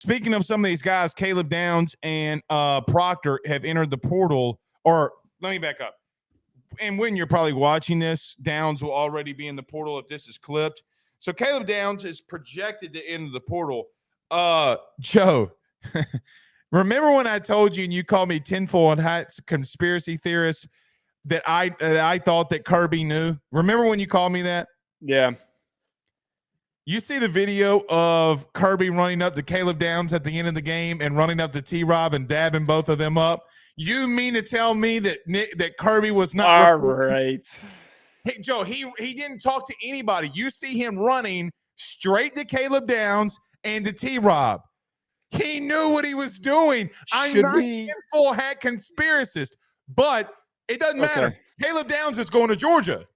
speaking of some of these guys, Caleb Downs and Proctor have entered the portal. Or let me back up. And when you're probably watching this, Downs will already be in the portal if this is clipped. So Caleb Downs is projected to enter the portal. Joe, remember when I told you and you called me tinfoil hats conspiracy theorist that I thought that Kirby knew? Remember when you called me that? Yeah. You see the video of Kirby running up to Caleb Downs at the end of the game and running up to T-Rob and dabbing both of them up? You mean to tell me that Kirby was not all right? Hey, Joe, he didn't talk to anybody. You see him running straight to Caleb Downs and to T-Rob. He knew what he was doing. I'm not a full hat conspiracist, but it doesn't matter. Caleb Downs is going to Georgia.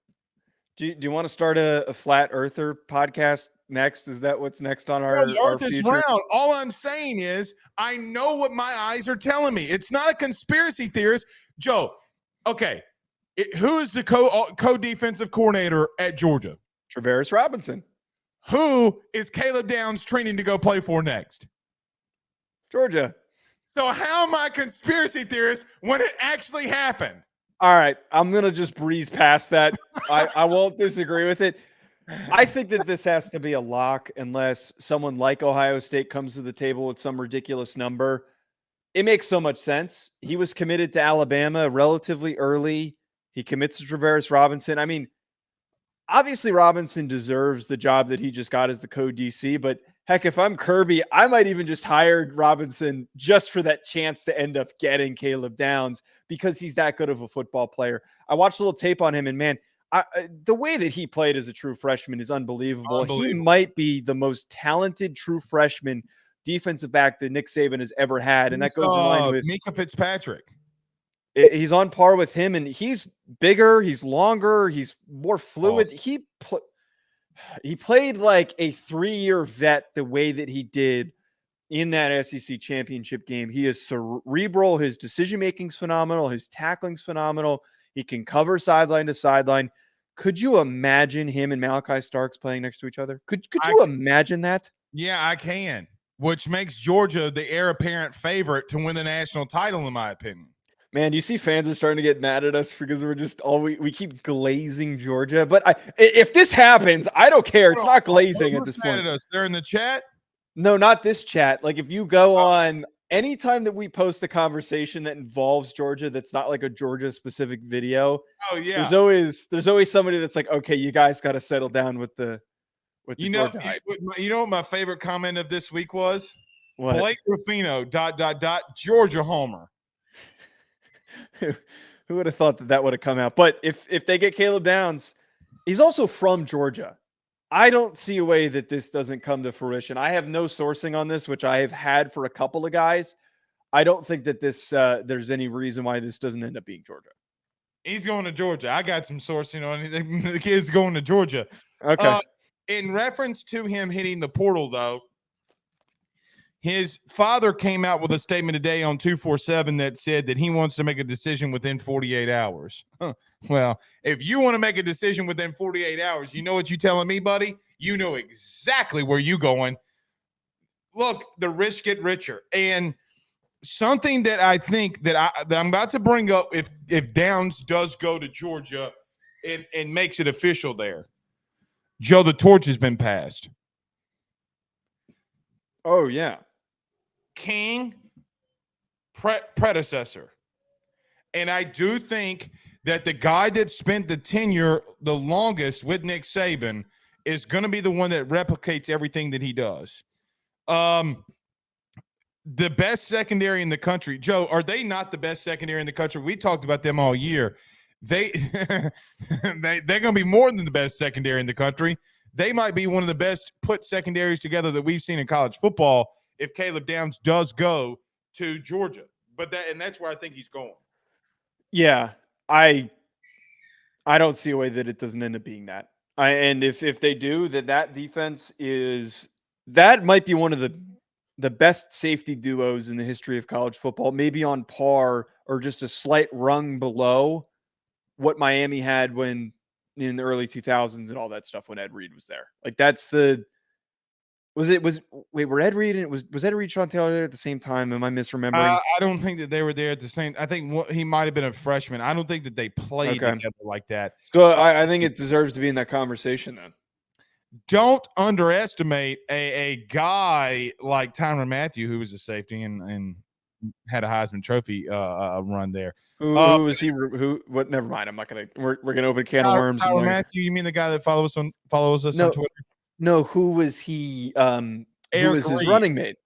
Do you want to start a flat earther podcast next? Is that what's next on our future? Round. All I'm saying is I know what my eyes are telling me. It's not a conspiracy theorist. Joe, okay, who is the co-defensive coordinator at Georgia? Travaris Robinson. Who is Caleb Downs training to go play for next? Georgia. So how am I a conspiracy theorist when it actually happened? All right, I'm going to just breeze past that. I won't disagree with it. I think that this has to be a lock unless someone like Ohio State comes to the table with some ridiculous number. It makes so much sense. He was committed to Alabama relatively early. He commits to Travaris Robinson. I mean, obviously Robinson deserves the job that he just got as the co-DC, but heck, if I'm Kirby, I might even just hire Robinson just for that chance to end up getting Caleb Downs because he's that good of a football player. I watched a little tape on him, and man, the way that he played as a true freshman is unbelievable. He might be the most talented true freshman defensive back that Nick Saban has ever had, and that goes in line with Minkah Fitzpatrick. He's on par with him, and he's bigger, he's longer, he's more fluid. He played like a 3-year vet the way that he did in that SEC championship game. He is cerebral. His decision-making's phenomenal. His tackling's phenomenal. He can cover sideline to sideline. Could you imagine him and Malachi Starks playing next to each other? Could you imagine that? Yeah, I can, which makes Georgia the heir apparent favorite to win the national title, in my opinion. Man, you see fans are starting to get mad at us because we're just we keep glazing Georgia. But if this happens, I don't care. It's not glazing at this point. They're in the chat? No, not this chat. Like if you go on anytime that we post a conversation that involves Georgia that's not like a Georgia specific video. Oh yeah. There's always somebody that's like, okay, you guys got to settle down with the Georgia hype. You know what my favorite comment of this week was? What? Blake Ruffino, ... Georgia homer. Who would have thought that would have come out? But if they get Caleb Downs, he's also from Georgia. I don't see a way that this doesn't come to fruition. I have no sourcing on this, which I have had for a couple of guys. I don't think that this there's any reason why this doesn't end up being Georgia. He's going to Georgia. I got some sourcing on it. The kid's going to Georgia. Okay. In reference to him hitting the portal, though, his father came out with a statement today on 247 that said that he wants to make a decision within 48 hours. Well, if you want to make a decision within 48 hours, you know what you're telling me, buddy? You know exactly where you're going. Look, the rich get richer. And something that I think that I'm about to bring up, if Downs does go to Georgia and makes it official there, Joe, the torch has been passed. Oh, yeah. King, predecessor. And I do think that the guy that spent the tenure the longest with Nick Saban is going to be the one that replicates everything that he does. The best secondary in the country. Joe, are they not the best secondary in the country? We talked about them all year. They're going to be more than the best secondary in the country. They might be one of the best put secondaries together that we've seen in college football if Caleb Downs does go to Georgia. And that's where I think he's going. Yeah, I don't see a way that it doesn't end up being that. And if they do, that defense that might be one of the best safety duos in the history of college football, maybe on par or just a slight rung below what Miami had when in the early 2000s and all that stuff when Ed Reed was there. Like that's Were Ed Reed and was Ed Reed, Sean Taylor there at the same time? Am I misremembering? I don't think that they were there at the same. I think he might have been a freshman. I don't think that they played Okay. together like that. So I think it deserves to be in that conversation then. Don't underestimate a guy like Tyrann Mathieu, who was a safety and had a Heisman Trophy run there. Who was he? What? Never mind. I'm not gonna. We're gonna open a can of worms. Tyrann Mathieu. You mean the guy that follows us on Twitter? No. Who was he? Who was his Reed. running mate?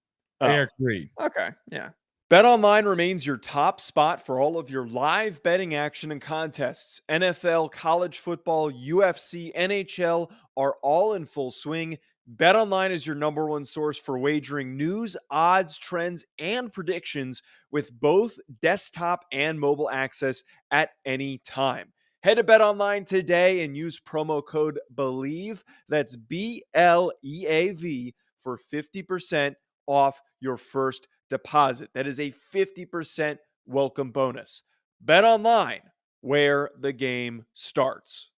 Eric Reed. Okay. Yeah. BetOnline remains your top spot for all of your live betting action and contests. NFL, college football, UFC, NHL are all in full swing. BetOnline is your number one source for wagering news, odds, trends, and predictions with both desktop and mobile access at any time. Head to BetOnline today and use promo code BELIEVE, that's BLEAV, for 50% off your first deposit. That is a 50% welcome bonus. Bet online, where the game starts.